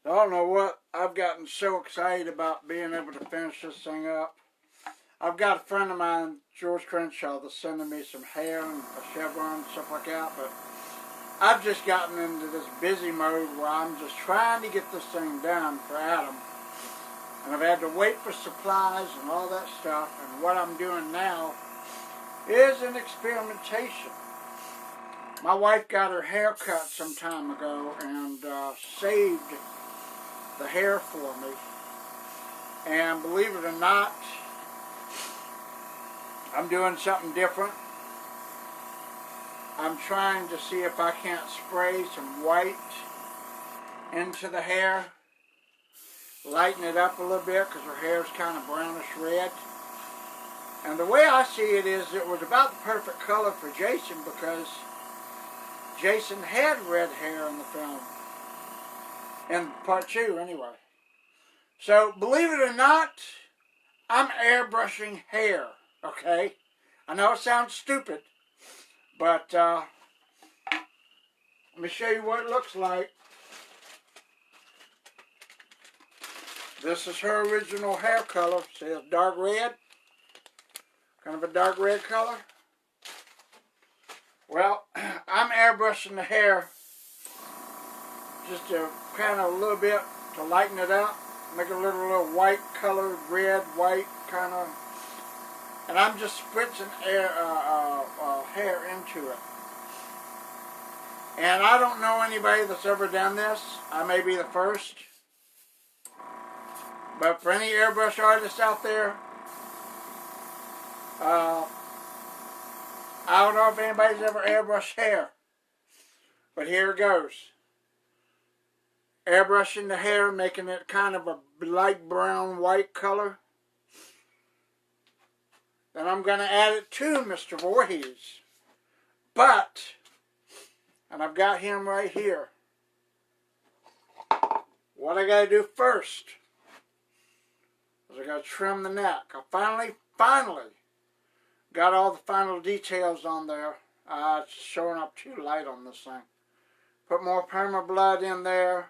I don't know what, I've gotten so excited about being able to finish this thing up. I've got a friend of mine, George Crenshaw, that's sending me some hair and a chevron and stuff like that, but I've just gotten into this busy mode where I'm just trying to get this thing done for Adam. And I've had to wait for supplies and all that stuff, and what I'm doing now is an experimentation. My wife got her hair cut some time ago and saved the hair for me. And believe it or not, I'm doing something different. I'm trying to see if I can't spray some white into the hair, lighten it up a little bit because her hair is kind of brownish red. And the way I see it is it was about the perfect color for Jason because Jason had red hair in the film. In part 2, anyway. So, believe it or not, I'm airbrushing hair, okay? I know it sounds stupid, but let me show you what it looks like. This is her original hair color. See, it's dark red? Kind of a dark red color. Well, I'm airbrushing the hair just to kind of a little bit to lighten it up, make it a little white color, red, white kind of, and I'm just spritzing hair into it. And I don't know anybody that's ever done this. I may be the first. But for any airbrush artists out there, I don't know if anybody's ever airbrushed hair, but here it goes. Airbrushing the hair, making it kind of a light brown white color. Then I'm going to add it to Mr. Voorhees. But, and I've got him right here. What I got to do first is I got to trim the neck. I finally got all the final details on there. It's showing up too light on this thing. Put more perma blood in there.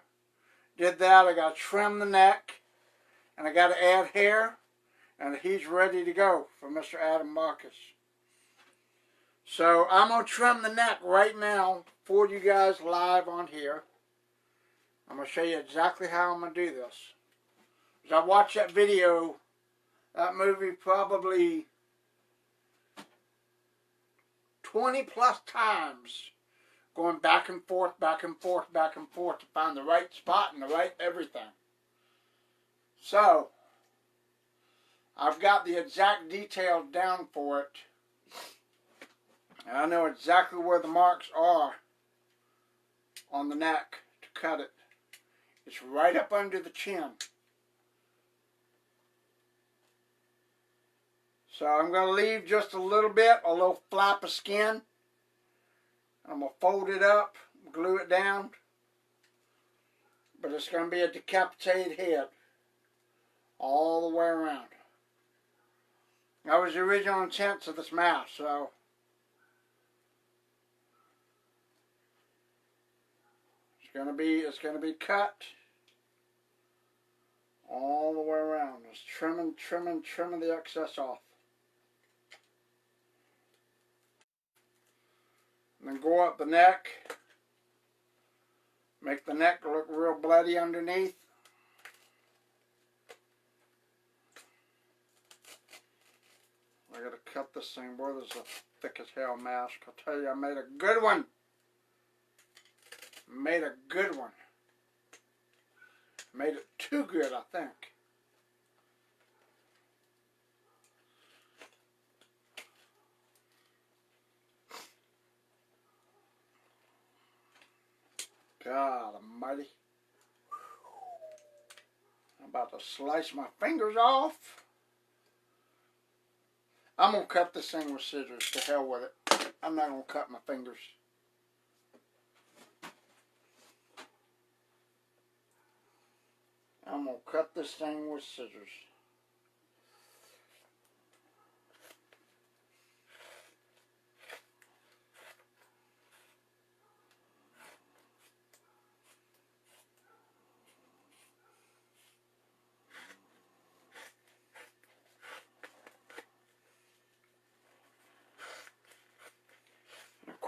Did that. I got to trim the neck. And I got to add hair. And he's ready to go for Mr. Adam Marcus. So I'm going to trim the neck right now for you guys live on here. I'm going to show you exactly how I'm going to do this. Because I watched that video, that movie probably 20 plus times, going back and forth, back and forth, back and forth to find the right spot and the right everything. So, I've got the exact details down for it. And I know exactly where the marks are on the neck to cut it. It's right up under the chin. So I'm going to leave just a little bit, a little flap of skin. I'm going to fold it up, glue it down. But it's going to be a decapitated head all the way around. That was the original intent of this mask, so it's going to be cut all the way around. Just trimming the excess off. And then go up the neck. Make the neck look real bloody underneath. I gotta cut this thing, boy. This is a thick as hell mask. I'll tell you, I made a good one. Made a good one. Made it too good, I think. God almighty. I'm about to slice my fingers off. I'm going to cut this thing with scissors. To hell with it. I'm not going to cut my fingers. I'm going to cut this thing with scissors.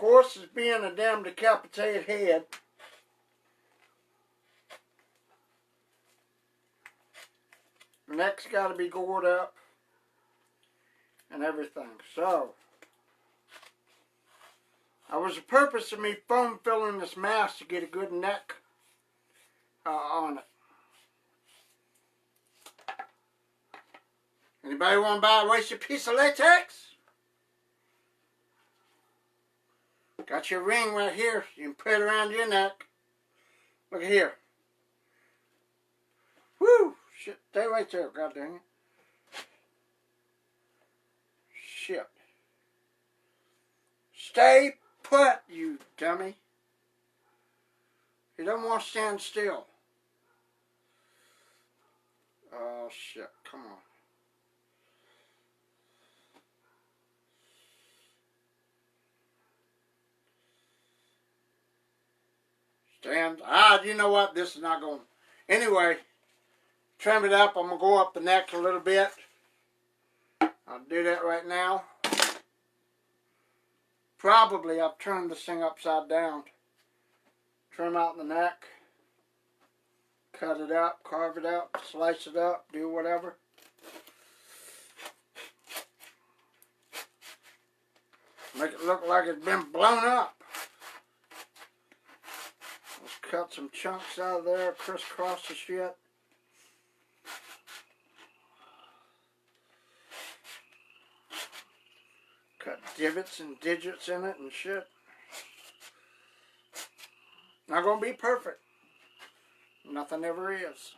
course, is being a damn decapitated head. The neck's got to be gored up and everything. So, that was the purpose of me foam filling this mask, to get a good neck on it. Anybody want to buy a wasted piece of latex? Got your ring right here. You can put it around your neck. Look at here. Woo! Shit, stay right there, god dang it. Shit. Stay put, you dummy. You don't want to stand still. Oh, shit. Come on. Stand. You know what? This is not going. Anyway, trim it up. I'm going to go up the neck a little bit. I'll do that right now. Probably I've turned this thing upside down. Trim out the neck. Cut it up, carve it up, slice it up, do whatever. Make it look like it's been blown up. Let's cut some chunks out of there, crisscross the shit. Cut divots and digits in it and shit. Not gonna be perfect. Nothing ever is.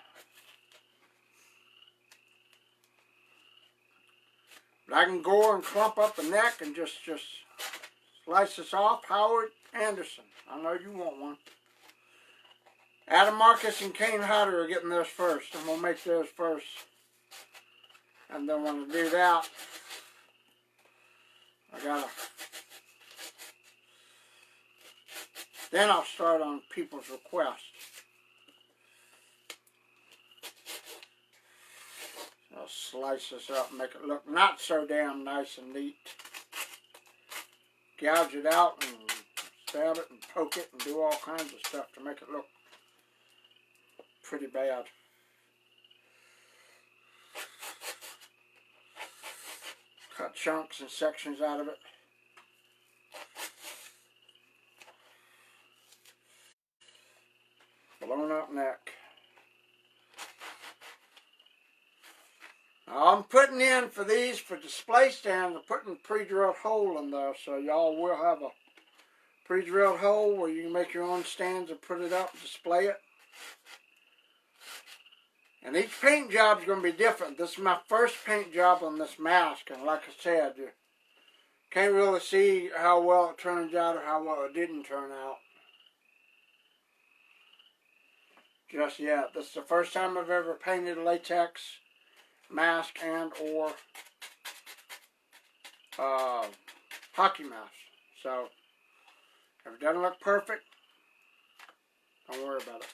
But I can gore and clump up the neck and just slice this off. Howard Anderson. I know you want one. Adam Marcus and Kane Hodder are getting theirs first. I'm going to make theirs first. And then when I do that, then I'll start on people's requests. I'll slice this up and make it look not so damn nice and neat. Gouge it out and stab it and poke it and do all kinds of stuff to make it look pretty bad. Cut chunks and sections out of it. Blown up neck. Now I'm putting in for these for display stands. I'm putting a pre-drilled hole in there, so y'all will have a pre-drilled hole where you can make your own stands and put it up and display it. And each paint job is going to be different. This is my first paint job on this mask, and like I said, you can't really see how well it turns out or how well it didn't turn out just yet. This is the first time I've ever painted a latex mask and or hockey mask. So if it doesn't look perfect, don't worry about it.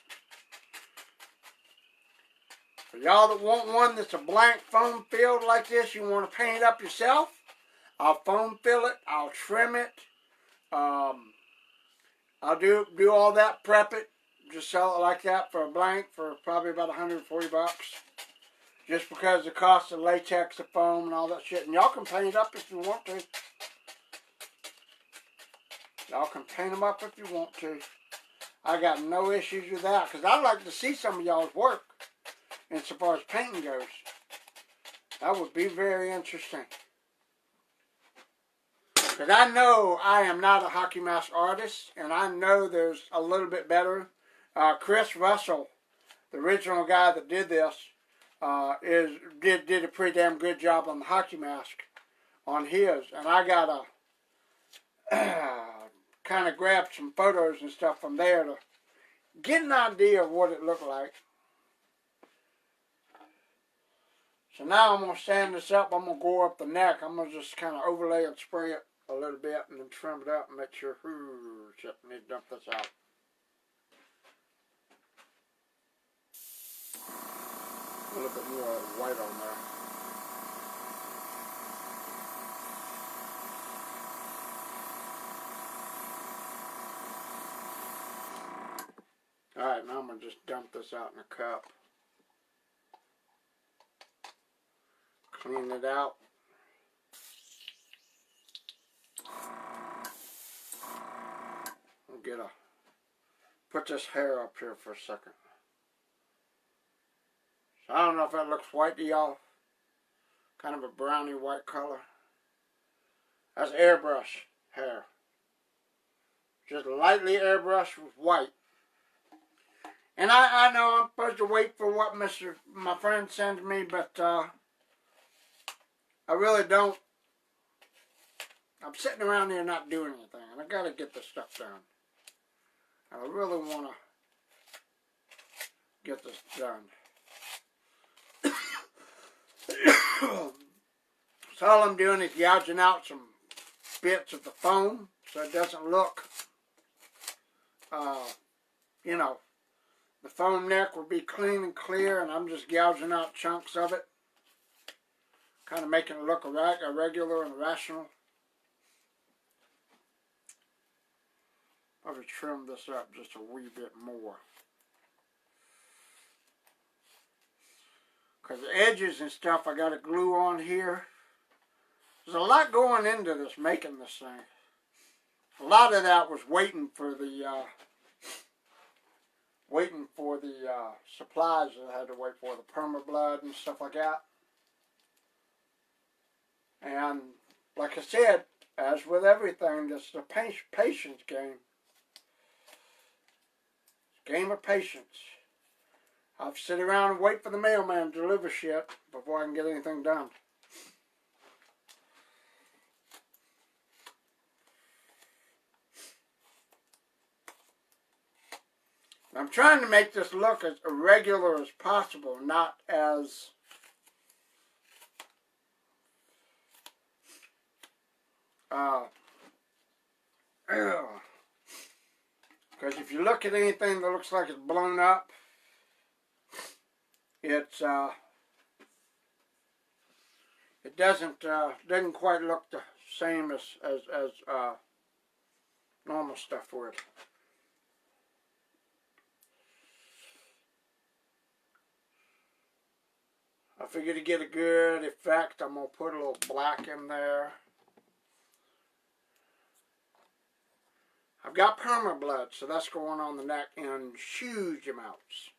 For y'all that want one that's a blank foam filled like this, you want to paint it up yourself, I'll foam fill it, I'll trim it, I'll do all that, prep it, just sell it like that for a blank for probably about 140 bucks. Just because of the cost of latex, the foam, and all that shit. And y'all can paint it up if you want to. Y'all can paint them up if you want to. I got no issues with that, because I'd like to see some of y'all's work insofar as painting goes. That would be very interesting. Because I know I am not a hockey mask artist, and I know there's a little bit better. Chris Russell, the original guy that did this, did a pretty damn good job on the hockey mask on his, and I got kind of grabbed some photos and stuff from there to get an idea of what it looked like. So now I'm going to stand this up. I'm going to go up the neck. I'm going to just kind of overlay and spray it a little bit and then trim it up and make sure, shit, I need to dump this out. A little bit more white on there. Alright, now I'm going to just dump this out in a cup. Clean it out. We'll put this hair up here for a second. So I don't know if that looks white to y'all. Kind of a browny white color. That's airbrush hair. Just lightly airbrushed with white. And I know I'm supposed to wait for what my friend sends me, but I really don't. I'm sitting around here not doing anything, and I got to get this stuff done. I really want to get this done. So all I'm doing is gouging out some bits of the foam so it doesn't look, you know, the foam neck will be clean and clear, and I'm just gouging out chunks of it, kind of making it look irregular and rational. Probably trim this up just a wee bit more. Because the edges and stuff I got to glue on here. There's a lot going into this, making this thing. A lot of that was waiting for the supplies that I had to wait for, the perma-blood and stuff like that. And like I said, as with everything, this is a patience game. Game of patience. I'll sit around and wait for the mailman to deliver shit before I can get anything done. I'm trying to make this look as irregular as possible, not as because if you look at anything that looks like it's blown up, it doesn't quite look the same as normal stuff would. I figured to get a good effect, I'm going to put a little black in there. I've got perma-blood, so that's going on the neck in huge amounts.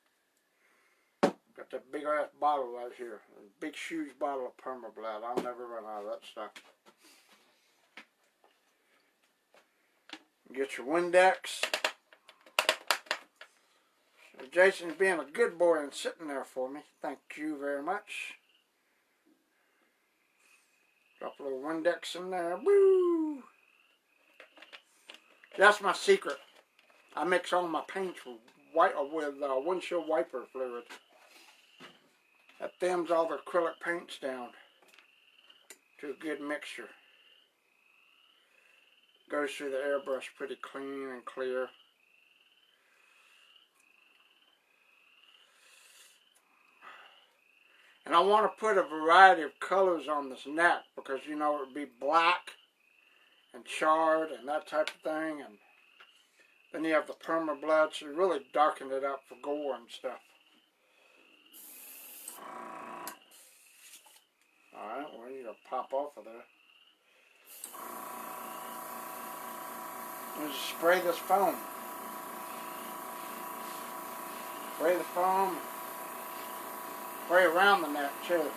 Got that big ass bottle right here. A big huge bottle of perma-blood. I'll never run out of that stuff. Get your Windex. Jason's being a good boy and sitting there for me. Thank you very much. Drop a little Windex in there. Woo! That's my secret. I mix all my paints with windshield wiper fluid. That thins all the acrylic paints down to a good mixture. Goes through the airbrush pretty clean and clear. And I want to put a variety of colors on this neck because, you know, it would be black and charred and that type of thing. And then you have the perma-blood, so you really darken it up for gore and stuff. Alright, well, you gotta pop off of there. Just spray this foam. Spray the foam. Spray around the neck too.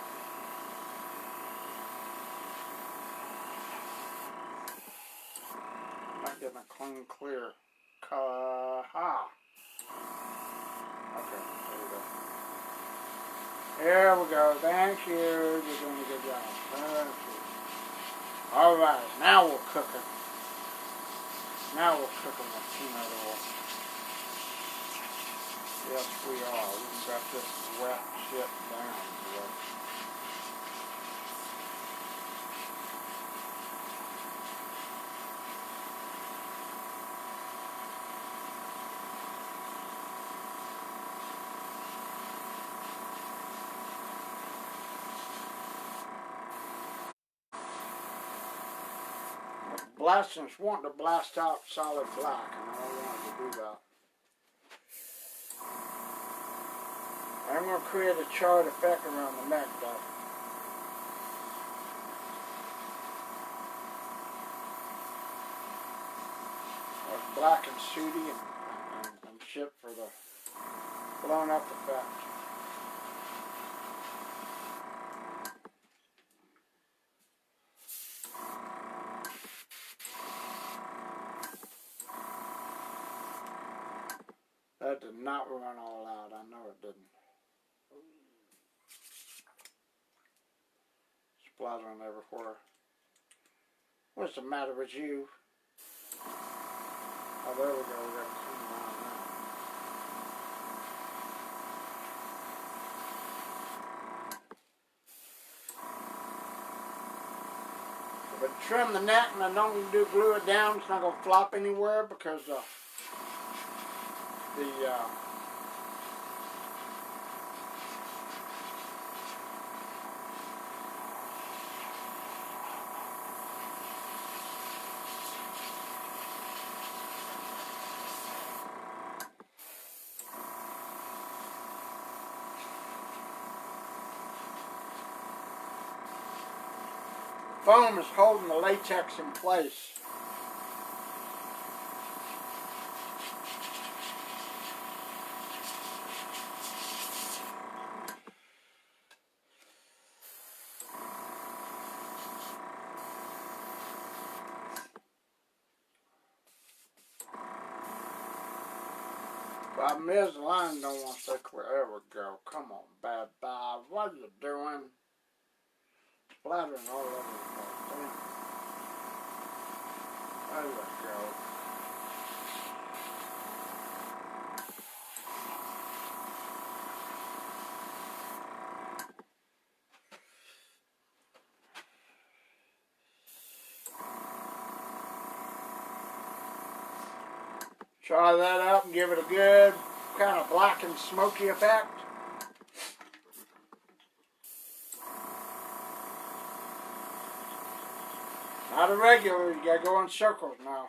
I'm not getting a clean, clear. Ha. Okay, there you go. Here we go. Thank you. You're doing a good job. Thank you. All right, now we're cooking. Now we're cooking with peanut oil. Yes, we are. We've got this wet shit down here. Blasting's wanting to blast out solid black, and I don't want to do that. I'm going to create a charred effect around the neck, though. Black and sooty and shit for the blown up effect. That did not run all out. I know it didn't. Splattering everywhere. What's the matter with you? Oh, there we go. We got to come around now. If I trim the neck and I don't glue it down, it's not going to flop anywhere because the foam is holding the latex in place. Problem is, the line don't want to stick wherever we go. Come on, bad Bob. What are you doing? Splattering all over the place. There we go. Try that out and give it a good kind of black and smoky effect. Not a regular, you gotta go in circles now.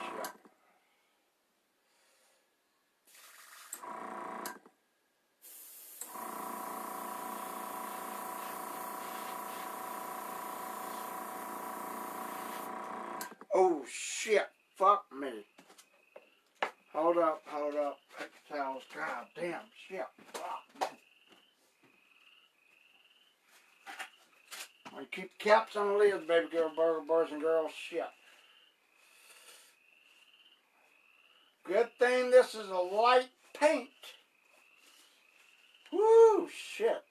Shit. Oh shit, fuck me. Hold up, paper towels, god damn, shit, fuck me. I keep caps on the lids, baby girl, boys and girls, shit. Good thing this is a light paint. Woo, shit.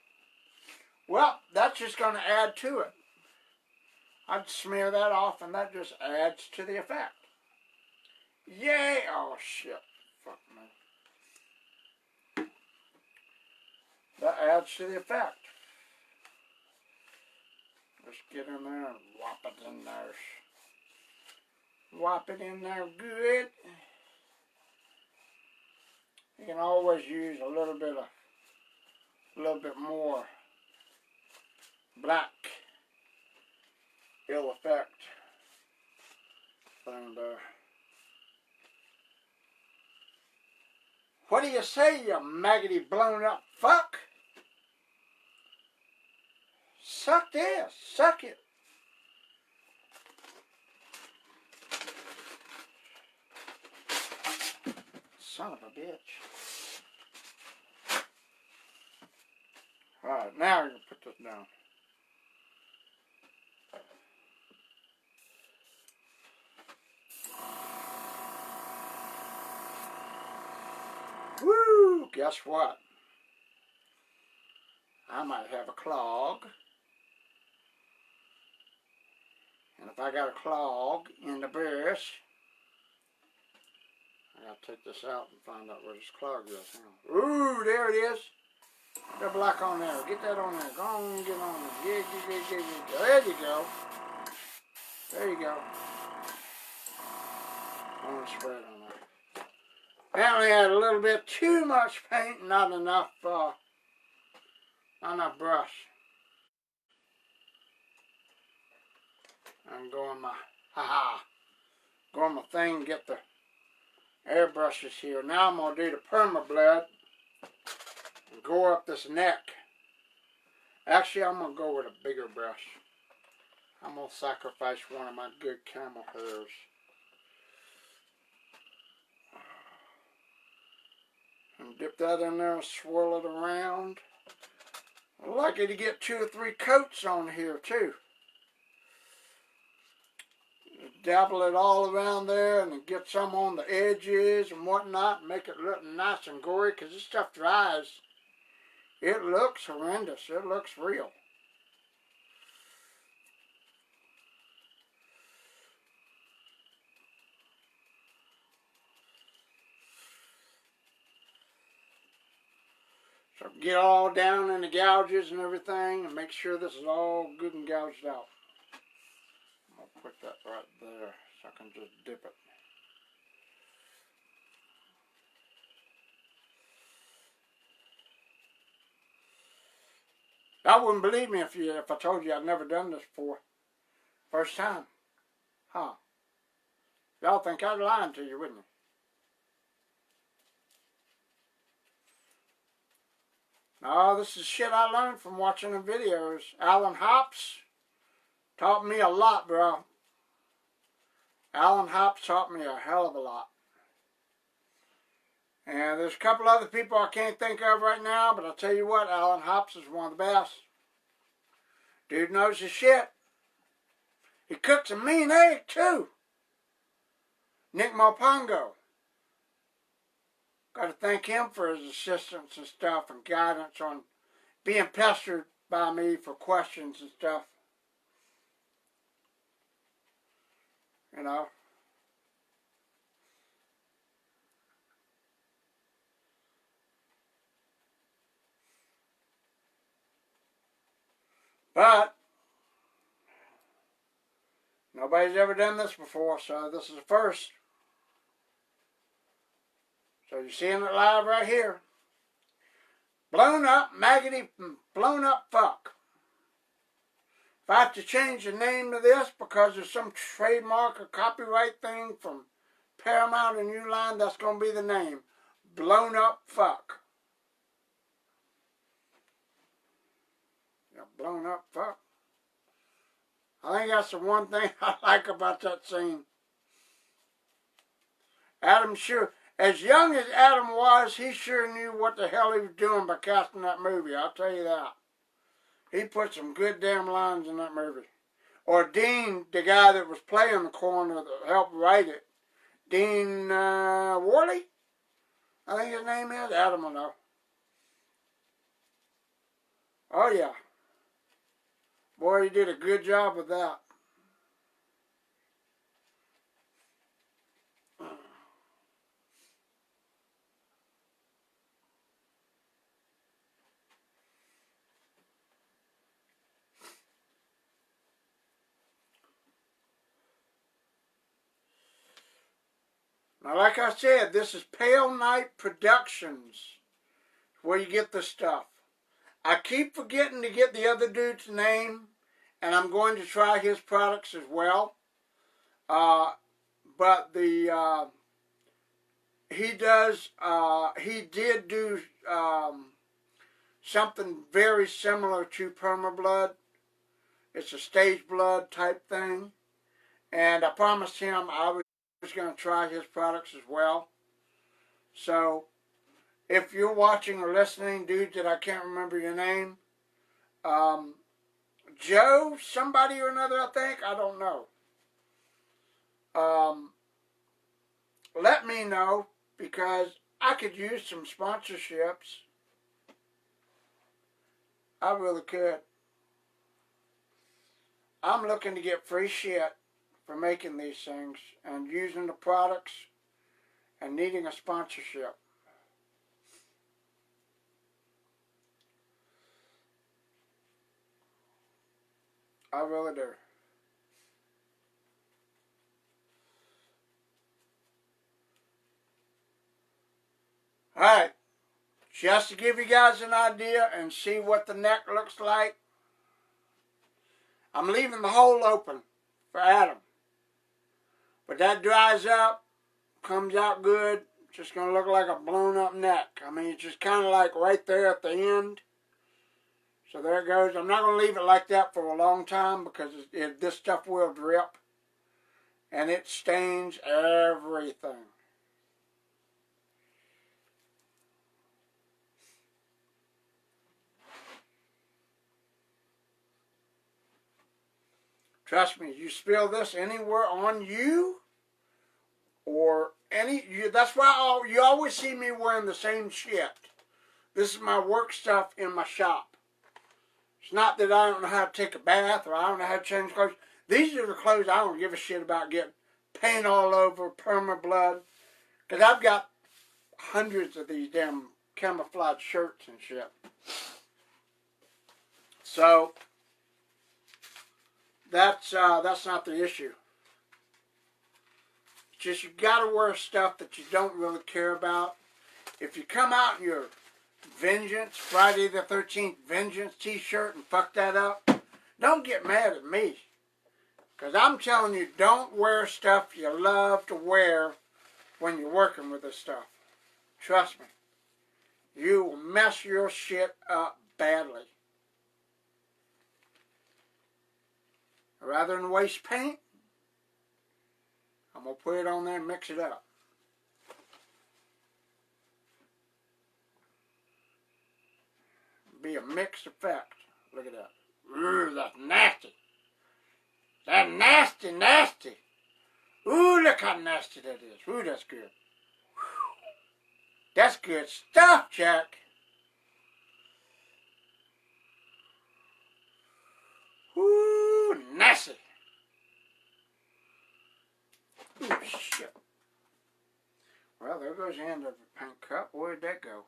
Well, that's just going to add to it. I'd smear that off and that just adds to the effect. Yay! Oh, shit. Fuck me. That adds to the effect. Just get in there and whop it in there. Whop it in there good. You can always use a little bit more black ill effect thing there. What do you say, you maggoty blown up fuck? Suck this, suck it. Son of a bitch. Alright, now we're going to put this down. Woo! Guess what? I might have a clog. And if I got a clog in the brush, I gotta take this out and find out where this clog is. Hang on. Ooh, there it is. Got black on there. Get that on there. Go on and get on there. Yeah. There you go. There you go. I'm gonna spray it on there. Apparently I had a little bit too much paint, not enough brush. I'm going my, haha, go on my thing and get the airbrushes here. Now I'm going to do the perma-blood and go up this neck. Actually, I'm going to go with a bigger brush. I'm going to sacrifice one of my good camel hairs. And dip that in there and swirl it around. I'm lucky to get 2 or 3 coats on here too. Dabble it all around there and get some on the edges and whatnot. Make it look nice and gory, because this stuff dries. It looks horrendous. It looks real. So get all down in the gouges and everything and make sure this is all good and gouged out. I'll put that right there so I can just dip it. I wouldn't believe me if I told you I'd never done this before. First time. Huh. Y'all think I'd lying to you, wouldn't you? No, this is shit I learned from watching the videos. Alan Hops taught me a lot, bro. Alan Hops taught me a hell of a lot. And there's a couple other people I can't think of right now, but I'll tell you what, Alan Hops is one of the best. Dude knows his shit. He cooks a mean egg, too. Nick Mopongo. Got to thank him for his assistance and stuff and guidance on being pestered by me for questions and stuff. You know. But nobody's ever done this before, so this is the first. So you're seeing it live right here. Blown up, maggoty, blown up fuck. If I have to change the name to this because there's some trademark or copyright thing from Paramount and Uline, that's going to be the name. Blown up fuck. Yeah, blown up fuck. I think that's the one thing I like about that scene. Adam sure... As young as Adam was, he sure knew what the hell he was doing by casting that movie. I'll tell you that. He put some good damn lines in that movie. Or Dean, the guy that was playing the coroner that helped write it. Dean Worley? I think his name is. Adam will know. Oh, yeah. Boy, he did a good job with that. Now, like I said, this is Pale Night Productions, where you get the stuff. I keep forgetting to get the other dude's name, and I'm going to try his products as well. But he did do something very similar to perma-blood. It's a stage blood type thing. And I promised him I was going to try his products as well. So, if you're watching or listening, dude, that I can't remember your name, Joe, somebody or another, I think, I don't know. Let me know, because I could use some sponsorships. I really could. I'm looking to get free shit for making these things and using the products and needing a sponsorship. I really do. Alright, just to give you guys an idea and see what the neck looks like, I'm leaving the hole open for Adam. But that dries up, comes out good. Just going to look like a blown up neck. I mean, it's just kind of like right there at the end. So there it goes. I'm not going to leave it like that for a long time because this stuff will drip. And it stains everything. Trust me, you spill this anywhere on you or that's why you always see me wearing the same shit. This is my work stuff in my shop. It's not that I don't know how to take a bath or I don't know how to change clothes. These are the clothes I don't give a shit about getting paint all over, perma blood. Because I've got hundreds of these damn camouflage shirts and shit. So that's not the issue. It's just you gotta wear stuff that you don't really care about. If you come out in your Vengeance, Friday the 13th Vengeance t-shirt and fuck that up, don't get mad at me. Because I'm telling you, don't wear stuff you love to wear when you're working with this stuff. Trust me. You will mess your shit up badly. Rather than waste paint, I'm going to put it on there and mix it up. Be a mixed effect. Look at that. Ooh, that's nasty. That's nasty, nasty. Ooh, look how nasty that is. Ooh, that's good. Whew. That's good stuff, Jack. Ooh, nasty. Ooh, shit. Well, there goes the end of the paint cup. Where'd that go?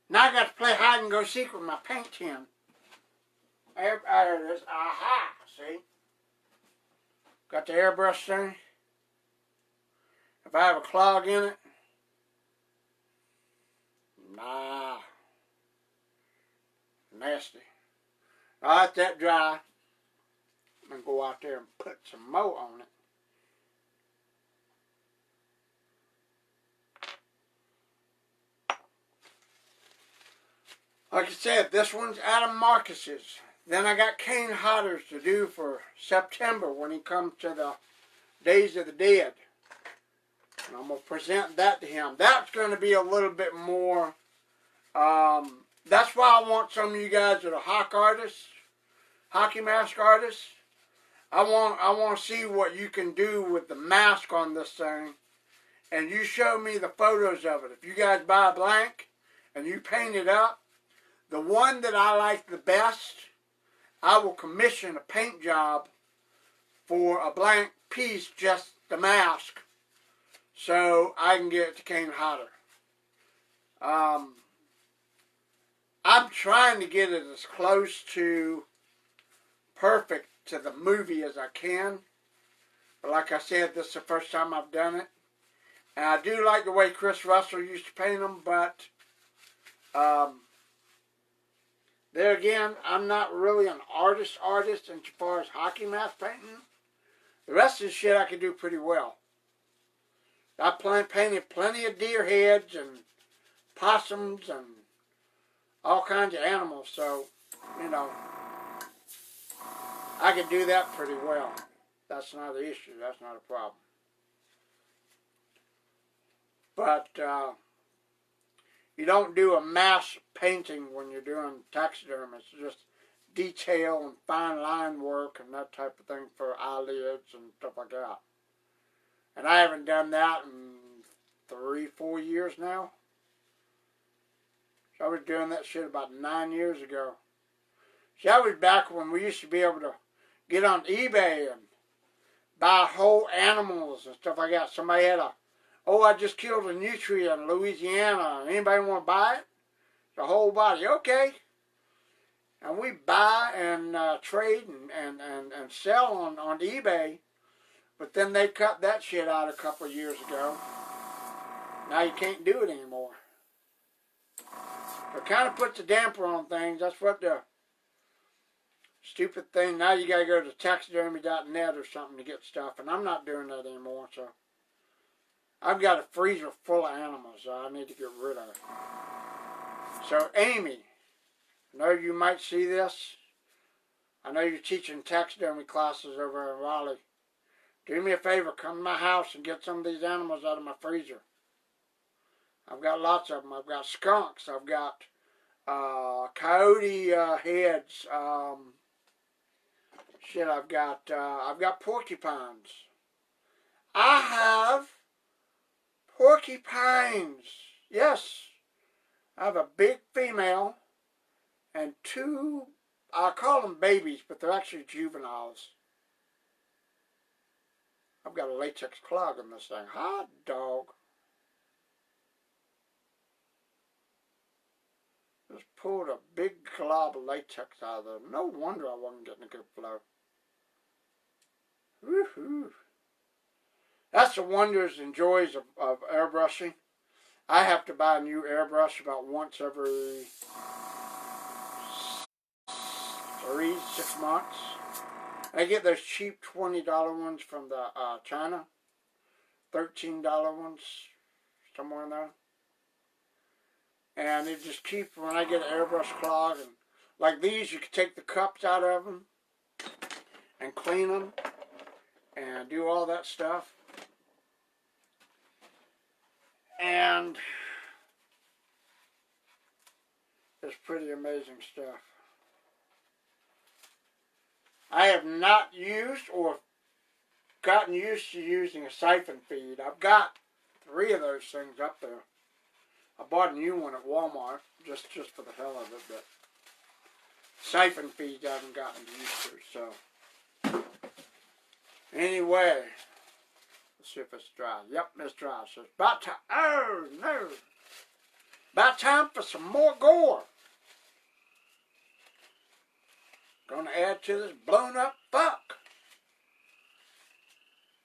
Now I got to play hide and go seek with my paint tin. There it is. Aha! See? Got the airbrush thing. If I have a clog in it, nah. Nasty. I let that dry and go out there and put some more on it. Like I said, this one's Adam Marcus's. Then I got Kane Hodder's to do for September when he comes to the Days of the Dead. And I'm going to present that to him. That's going to be a little bit more, that's why I want some of you guys that are hockey mask artists. I want to see what you can do with the mask on this thing. And you show me the photos of it. If you guys buy a blank and you paint it up, the one that I like the best, I will commission a paint job for a blank piece, just the mask, so I can get it to Kane Hodder. I'm trying to get it as close to perfect to the movie as I can. But like I said, this is the first time I've done it. And I do like the way Chris Russell used to paint them, but there again, I'm not really an artist as far as hockey mask painting. The rest of the shit I can do pretty well. I painted plenty of deer heads and possums and all kinds of animals, so, you know, I can do that pretty well. That's not the issue. That's not a problem. But you don't do a mass painting when you're doing taxidermy. It's just detail and fine line work and that type of thing for eyelids and stuff like that. And I haven't done that in 3-4 years now. So I was doing that shit about 9 years ago. See, I was back when we used to be able to get on eBay and buy whole animals and stuff like that. Somebody had I just killed a nutria in Louisiana. Anybody want to buy it? The whole body. Okay. And we buy and trade and sell on eBay. But then they cut that shit out a couple of years ago. Now you can't do it anymore. It kind of puts a damper on things. That's what the Stupid thing. Now you gotta go to taxidermy.net or something to get stuff, and I'm not doing that anymore. So I've got a freezer full of animals I need to get rid of. So Amy, I know you might see this. I know you're teaching taxidermy classes over in Raleigh. Do me a favor, come to my house and get some of these animals out of my freezer. I've got lots of them. I've got skunks. I've got coyote heads. I've got porcupines. I have porcupines. Yes, I have a big female and two. I call them babies, but they're actually juveniles. I've got a latex clog in this thing. Hot dog. Just pulled a big glob of latex out of there. No wonder I wasn't getting a good flow. Woohoo. That's the wonders and joys of airbrushing. I have to buy a new airbrush about once every 6 months. I get those cheap $20 ones from the China, $13 ones, somewhere in there. And it just keeps, when I get an airbrush clog, and like these, you can take the cups out of them and clean them and do all that stuff. And it's pretty amazing stuff. I have not used or gotten used to using a siphon feed. I've got 3 of those things up there. I bought a new one at Walmart just for the hell of it, but siphon feeds I haven't gotten used to. So anyway, let's see if it's dry. Yep, it's dry. So it's about time. Oh no! About time for some more gore. Gonna add to this blown up fuck.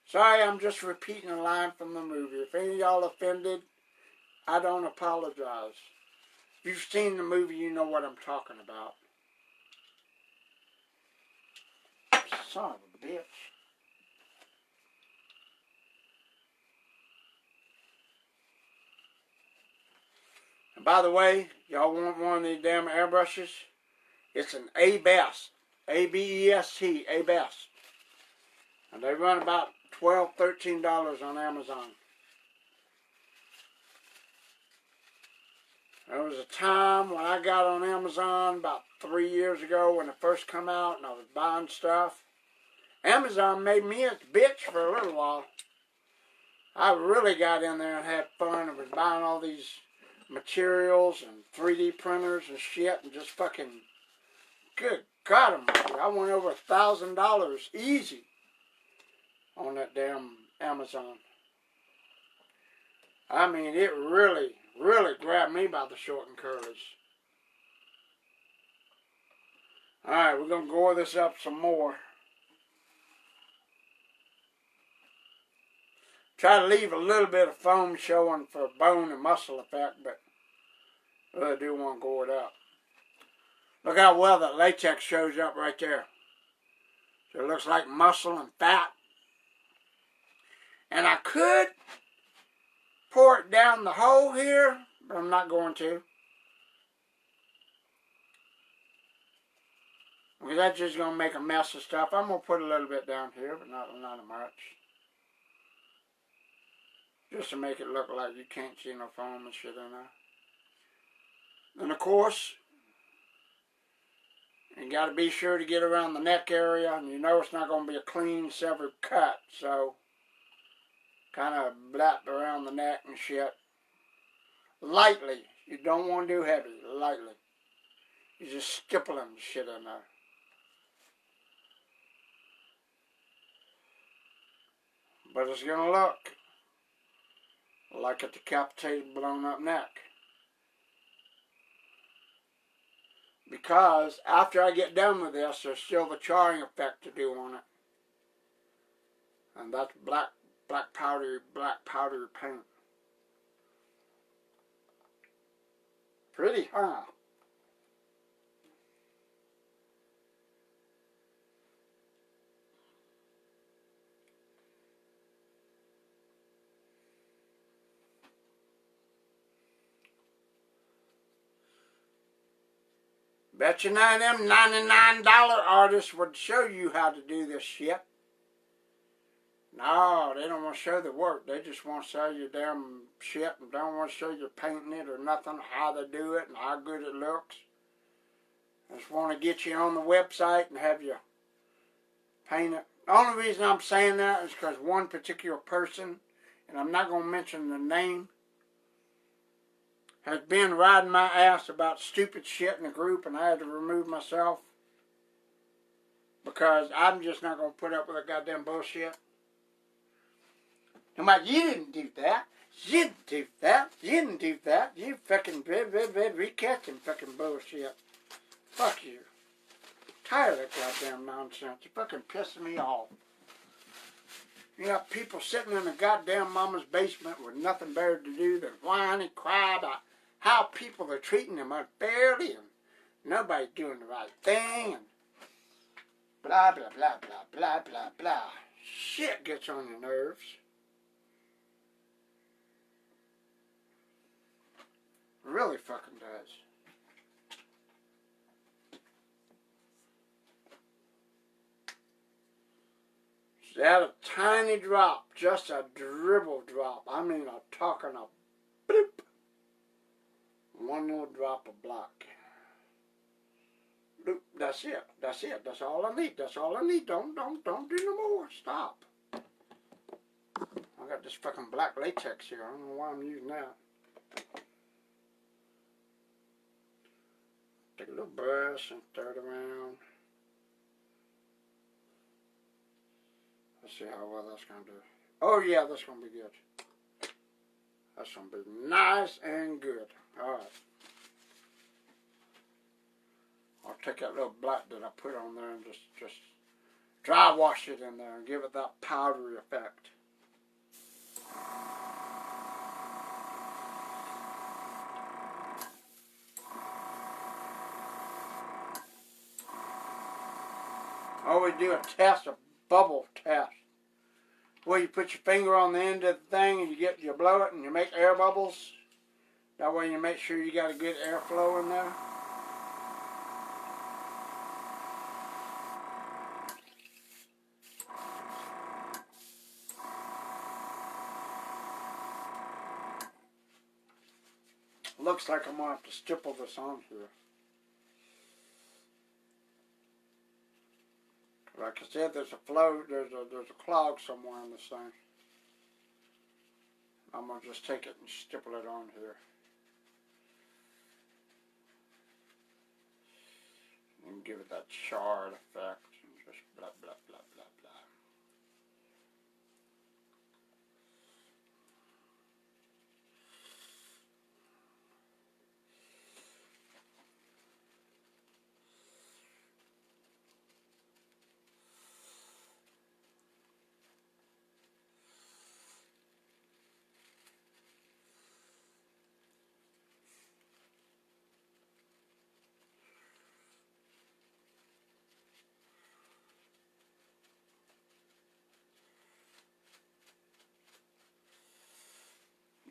Sorry, I'm just repeating a line from the movie. If any of y'all offended, I don't apologize. If you've seen the movie, you know what I'm talking about. Son of a bitch. And by the way, y'all want one of these damn airbrushes? It's an A-Best. A-B-E-S-T, A-Best. And they run about $12, $13 on Amazon. There was a time when I got on Amazon about 3 years ago when it first come out and I was buying stuff. Amazon made me a bitch for a little while. I really got in there and had fun and was buying all these materials and 3D printers and shit and just fucking, good God almighty, I went over $1,000 easy on that damn Amazon. I mean, it really grabbed me by the short and curlies. Alright, we're going to gore this up some more. Try to leave a little bit of foam showing for bone and muscle effect, but I really do want to gore it up. Look how well that latex shows up right there. So it looks like muscle and fat. And I could pour it down the hole here, but I'm not going to. Because that's just going to make a mess of stuff. I'm going to put a little bit down here, but not much. Just to make it look like you can't see no foam and shit in there. And of course, you got to be sure to get around the neck area, and you know it's not going to be a clean severed cut, so kind of blap around the neck and shit. Lightly. You don't want to do heavy. Lightly. You're just stippling the shit in there. But it's going to look like a decapitated, blown up neck. Because after I get done with this, there's still the charring effect to do on it. And that's black powdery paint. Pretty, huh? Bet you none of them $99 artists would show you how to do this shit. No, they don't want to show the work. They just want to sell you damn shit and don't want to show you painting it or nothing, how they do it and how good it looks. They just want to get you on the website and have you paint it. The only reason I'm saying that is because one particular person, and I'm not going to mention the name, has been riding my ass about stupid shit in the group, and I had to remove myself because I'm just not going to put up with that goddamn bullshit. I'm like, you didn't do that. You didn't do that. You didn't do that. You fucking recatching fucking bullshit. Fuck you. Tired of that goddamn nonsense. You're fucking pissing me off. You got people sitting in a goddamn mama's basement with nothing better to do than whine and cry about how people are treating them unfairly and nobody's doing the right thing and blah, blah, blah, blah, blah, blah, blah. Shit gets on your nerves. Really fucking does. That a tiny drop, just a dribble drop. I mean, I'm talking a bloop. One little drop of black. Bloop. That's it. That's it. That's all I need. That's all I need. Don't do no more. Stop. I got this fucking black latex here. I don't know why I'm using that. Take a little brush and throw it around. Let's see how well that's going to do. Oh yeah, that's going to be good. That's going to be nice and good. Alright. I'll take that little black that I put on there and just dry wash it in there and give it that powdery effect. Always do a test, a bubble test. Where you put your finger on the end of the thing and you blow it and you make air bubbles. That way you make sure you got a good airflow in there. Looks like I'm going to have to stipple this on here. Like I said, there's a flow, there's a clog somewhere in this thing. I'm going to just take it and stipple it on here. And give it that charred effect. And just blah, blah, blah, blah, blah.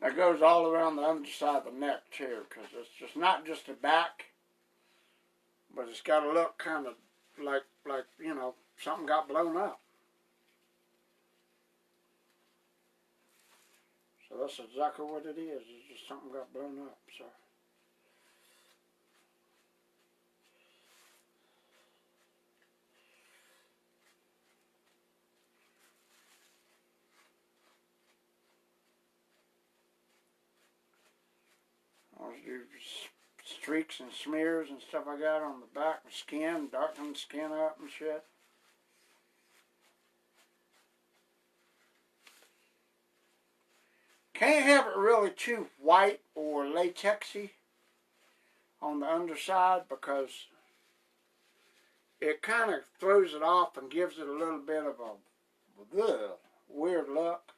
That goes all around the underside of the neck too, because it's just not just the back, but it's got to look kind of like you know, something got blown up. So that's exactly what it is. It's just something got blown up. So. I'll do streaks and smears and stuff I got on the back of skin, darken the skin up and shit. Can't have it really too white or latexy on the underside because it kind of throws it off and gives it a little bit of a weird look.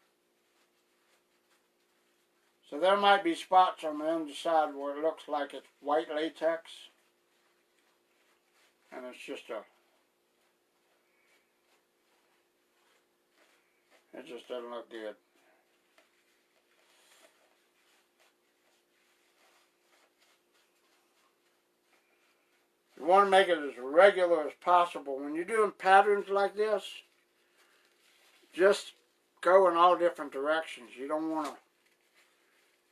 So there might be spots on the underside where it looks like it's white latex. And it's just it just doesn't look good. You want to make it as regular as possible. When you're doing patterns like this, just go in all different directions. You don't want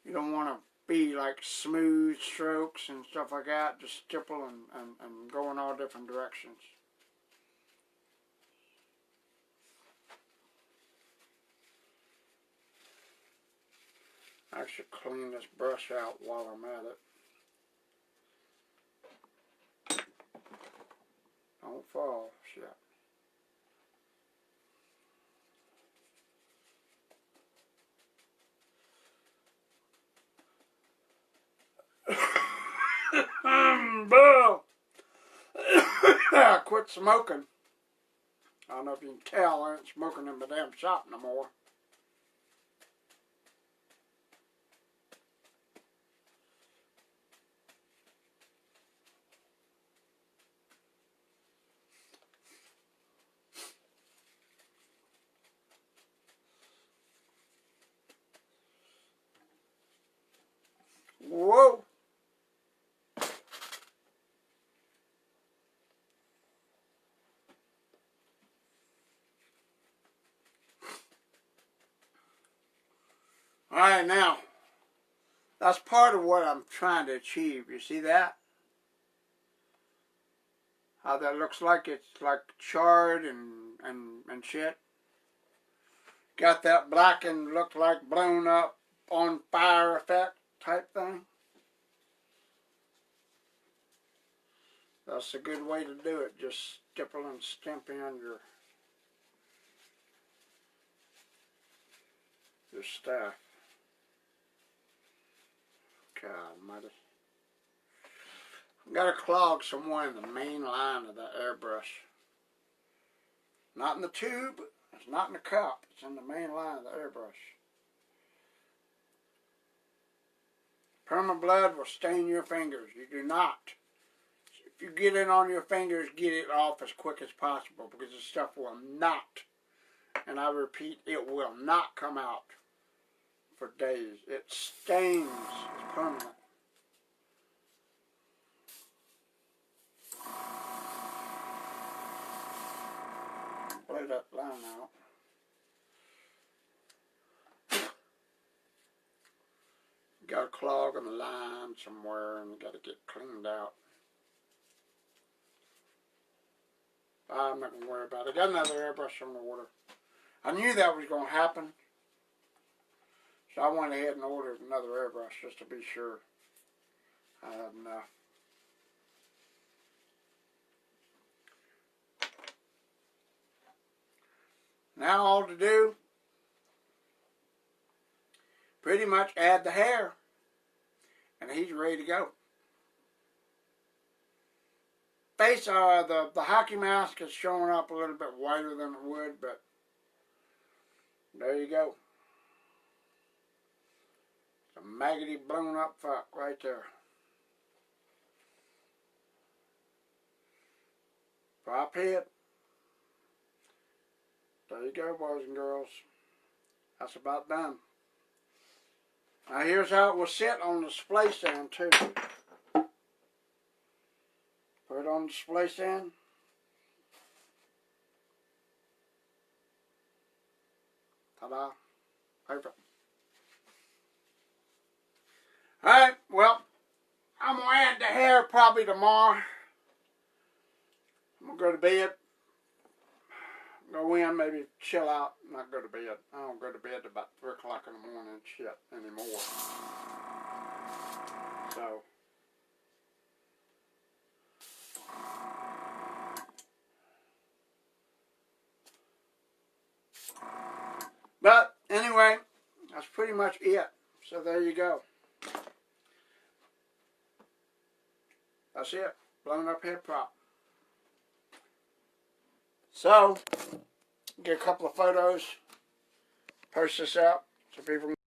to be like smooth strokes and stuff like that. Just stipple and go in all different directions. I should clean this brush out while I'm at it. Don't fall, shit. I quit smoking. I don't know if you can tell, I ain't smoking in my damn shop no more. Whoa! Alright, now, that's part of what I'm trying to achieve. You see that? How that looks like it's like charred and shit. Got that blackened, look like blown up on fire effect type thing. That's a good way to do it. Just stipple and stamp in your stuff. God almighty. Got a clog somewhere in the main line of the airbrush. Not in the tube, it's not in the cup, it's in the main line of the airbrush. Perma blood will stain your fingers. You do not. If you get it on your fingers, get it off as quick as possible, because this stuff will not, and I repeat, it will not come out for days. It stains. It's permanent. Blow that line out. You got a clog in the line somewhere and you got to get cleaned out. I'm not going to worry about it. I got another airbrush on the order. I knew that was going to happen, so I went ahead and ordered another airbrush just to be sure I had enough. Now all to do, pretty much add the hair, and he's ready to go. Face, the hockey mask is showing up a little bit whiter than it would, but there you go. It's a maggoty blown up fuck right there. Prop head. There you go, boys and girls. That's about done. Now here's how it will sit on the display stand too. Put it on the display stand. Ta-da. Perfect. Alright, well, I'm going to add the hair probably tomorrow. I'm going to go to bed. Go in, maybe chill out, not go to bed. I don't go to bed about 3 o'clock in the morning and shit anymore. So, but anyway, that's pretty much it. So there you go. That's it. Blown up head prop. So, get a couple of photos, post this out so people can